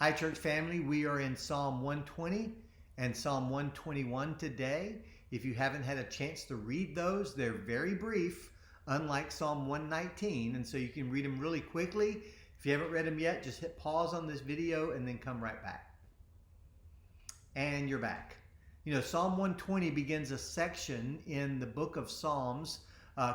Hi, church family. We are in Psalm 120 and Psalm 121 today. If you haven't had a chance to read those, they're very brief, unlike Psalm 119, and so you can read them really quickly. If you haven't read them yet, just hit pause on this video and then come right back. And you're back. Psalm 120 begins a section in the book of Psalms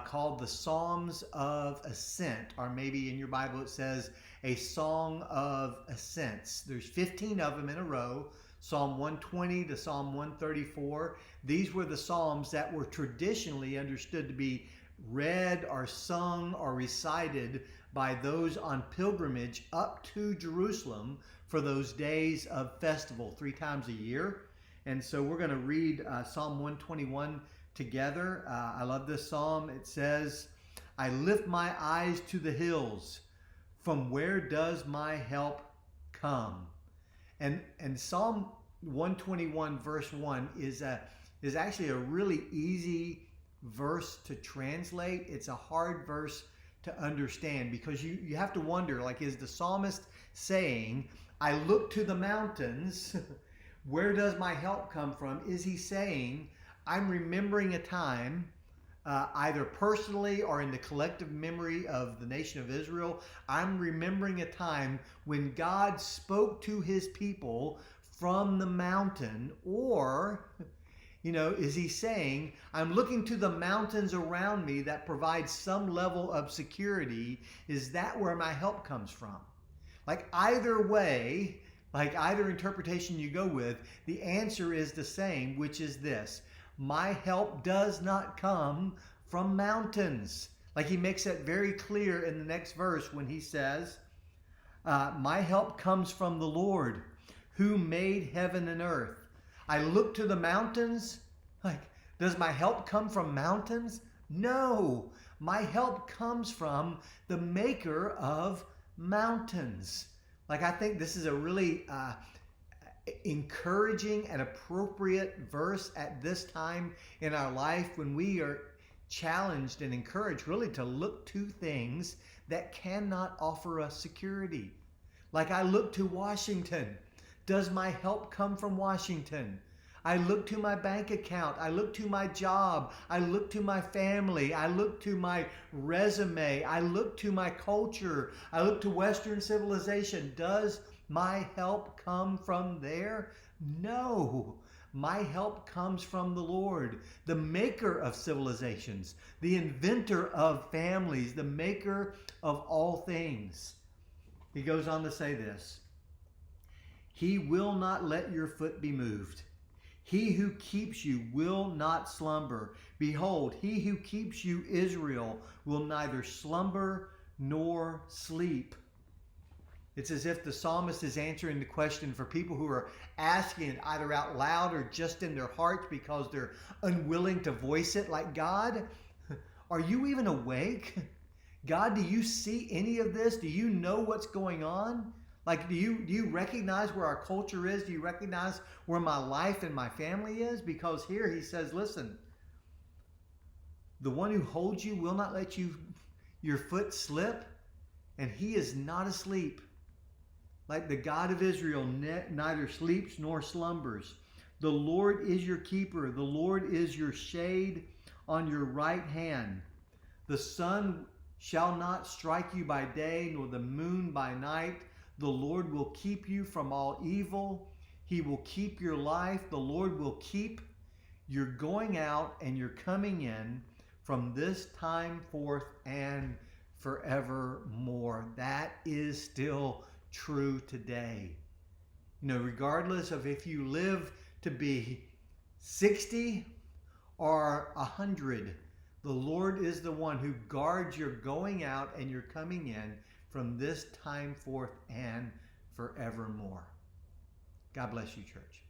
called the Psalms of Ascent, or maybe in your Bible it says a Song of Ascents. There's 15 of them in a row, Psalm 120 to Psalm 134. These were the Psalms that were traditionally understood to be read or sung or recited by those on pilgrimage up to Jerusalem for those days of festival 3 times a year. And so we're going to read Psalm 121 together. I love this psalm. It says, I lift my eyes to the hills. From where does my help come? And Psalm 121 verse 1 is actually a really easy verse to translate. It's a hard verse to understand because you have to wonder, like, is the psalmist saying, I look to the mountains, where does my help come from? Is he saying, I'm remembering a time, either personally or in the collective memory of the nation of Israel, I'm remembering a time when God spoke to his people from the mountain? Or, is he saying, I'm looking to the mountains around me that provide some level of security? Is that where my help comes from? Like, either way, like either interpretation you go with, the answer is the same, which is this: my help does not come from mountains. Like, he makes that very clear in the next verse when he says, my help comes from the Lord who made heaven and earth. I look to the mountains. Like, does my help come from mountains? No, my help comes from the maker of mountains. Like, I think this is a really encouraging and appropriate verse at this time in our life when we are challenged and encouraged really to look to things that cannot offer us security. Like, I look to Washington. Does my help come from Washington? I look to my bank account. I look to my job. I look to my family. I look to my resume. I look to my culture. I look to Western civilization. Does my help come from there? No. My help comes from the Lord, the maker of civilizations, the inventor of families, the maker of all things. He goes on to say this: He will not let your foot be moved. He who keeps you will not slumber. Behold, he who keeps you, Israel, will neither slumber nor sleep. It's as if the psalmist is answering the question for people who are asking it either out loud or just in their hearts because they're unwilling to voice it. Like, God, are you even awake? God, do you see any of this? Do you know what's going on? Like, do you recognize where our culture is? Do you recognize where my life and my family is? Because here he says, listen, the one who holds you will not let your foot slip, and he is not asleep. Like the God of Israel neither sleeps nor slumbers. The Lord is your keeper. The Lord is your shade on your right hand. The sun shall not strike you by day, nor the moon by night. The Lord will keep you from all evil. He will keep your life. The Lord will keep your going out and your coming in from this time forth and forevermore. That is still true today. Regardless of if you live to be 60 or 100, the Lord is the one who guards your going out and your coming in from this time forth and forevermore. God bless you, church.